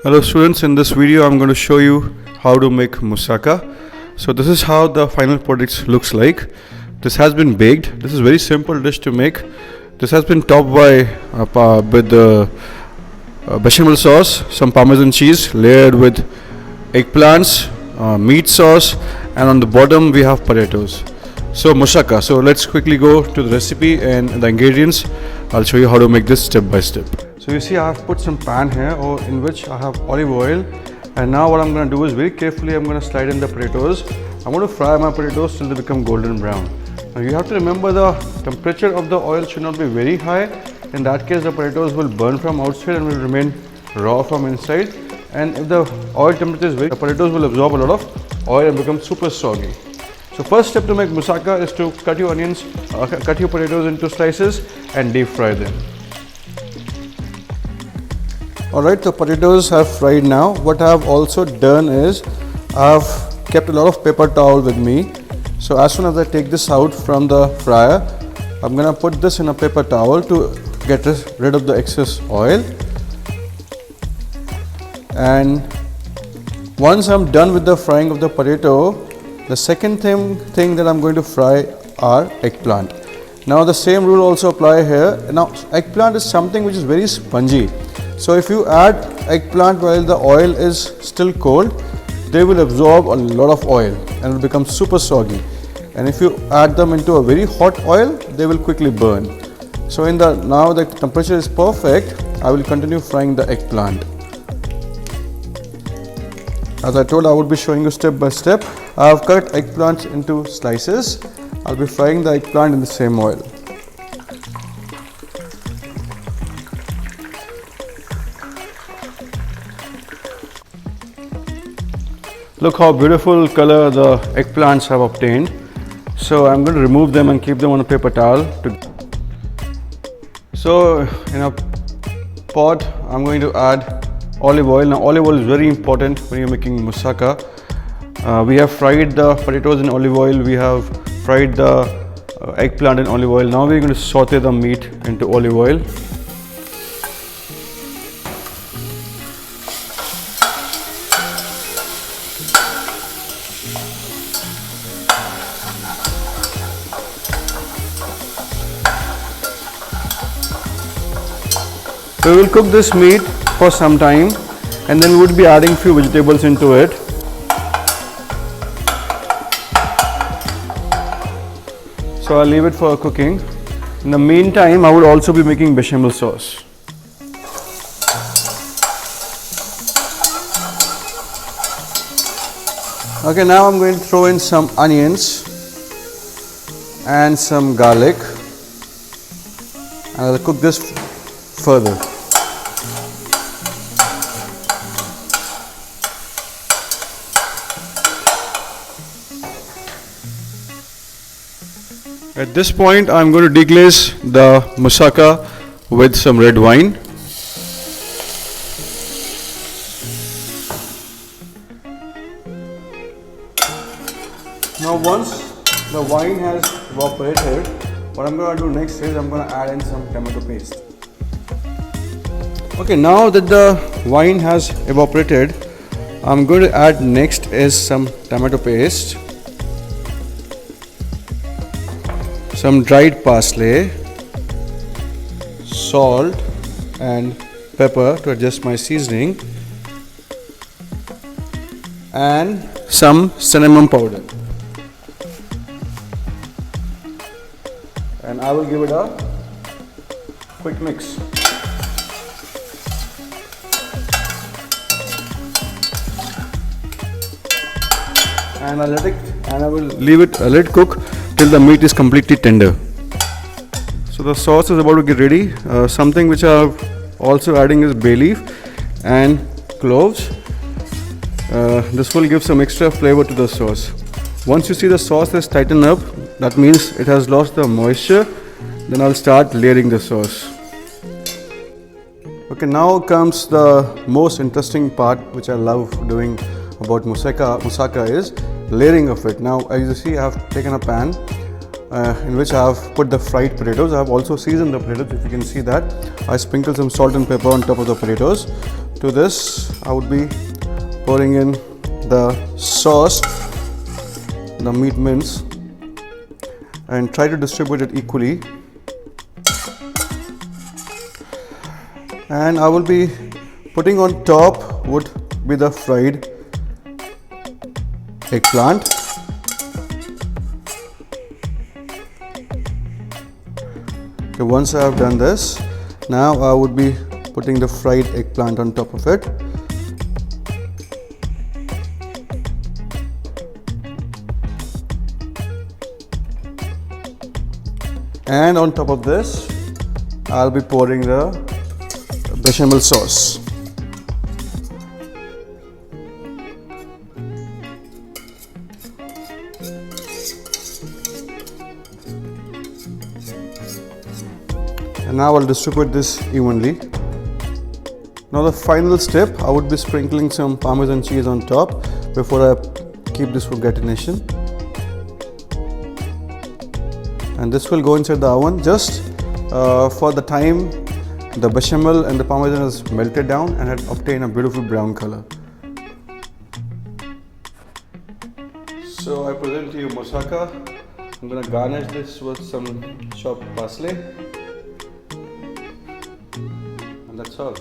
Hello students, in this video I'm going to show you how to make moussaka. So this is how the final product looks like. This has been baked. This is very simple dish to make. This has been topped with the bechamel sauce, some parmesan cheese layered with eggplants, meat sauce, and on the bottom we have potatoes. So moussaka. So let's quickly go to the recipe and the ingredients. I'll show you how to make this step by step. So you see I have put some pan here in which I have olive oil, and now what I'm going to do is very carefully I'm going to slide in the potatoes. I'm going to fry my potatoes till they become golden brown. Now you have to remember the temperature of the oil should not be very high. In that case the potatoes will burn from outside and will remain raw from inside, and if the oil temperature is very, the potatoes will absorb a lot of oil and become super soggy. So first step to make moussaka is to cut your onions, cut your potatoes into slices and deep fry them. Alright, the potatoes have fried now. What I have also done is I have kept a lot of paper towel with me. So as soon as I take this out from the fryer, I'm gonna put this in a paper towel to get rid of the excess oil. And once I'm done with the frying of the potato, the second thing that I'm going to fry are eggplant. Now the same rule also apply here. Now eggplant is something which is very spongy. So if you add eggplant while the oil is still cold, they will absorb a lot of oil and will become super soggy. And if you add them into a very hot oil, they will quickly burn. So now the temperature is perfect, I will continue frying the eggplant. As I told, I would be showing you step by step. I have cut eggplants into slices. I'll be frying the eggplant in the same oil. Look how beautiful color the eggplants have obtained. So I'm going to remove them and keep them on a paper towel. So in a pot I'm going to add olive oil. Now olive oil is very important when you're making moussaka. We have fried the potatoes in olive oil. We have fried the eggplant in olive oil. Now we're going to saute the meat into olive oil. So we will cook this meat for some time, and then we would be adding few vegetables into it. So I'll leave it for cooking. In the meantime, I would also be making bechamel sauce. Okay, now I'm going to throw in some onions and some garlic, and I'll cook this further. At this point, I'm going to deglaze the moussaka with some red wine. Now once the wine has evaporated, what I'm going to do next is I'm going to add in some tomato paste. Okay, now that the wine has evaporated, I'm going to add next is some tomato paste, some dried parsley, salt and pepper to adjust my seasoning, and some cinnamon powder. And I will give it a quick mix. And I will let it cook till the meat is completely tender. So the sauce is about to get ready. Something which I am also adding is bay leaf and cloves. This will give some extra flavor to the sauce. Once you see the sauce has tightened up, that means it has lost the moisture. Then I'll start layering the sauce. Okay, now comes the most interesting part which I love doing about moussaka is layering of it. Now as you see, I have taken a pan, in which I have put the fried potatoes. I have also seasoned the potatoes, if you can see that. I sprinkled some salt and pepper on top of the potatoes. To this, I would be pouring in the sauce, the meat mince, and try to distribute it equally. And I will be putting on top would be the fried eggplant. Okay, once I have done this, now I would be putting the fried eggplant on top of it. And on top of this, I'll be pouring the bechamel sauce. And now I'll distribute this evenly. Now the final step, I would be sprinkling some Parmesan cheese on top before I keep this for gratination. And this will go inside the oven just for the time the bechamel and the Parmesan is melted down and had obtained a beautiful brown color. So I present to you moussaka. I'm going to garnish this with some chopped parsley. And that's all.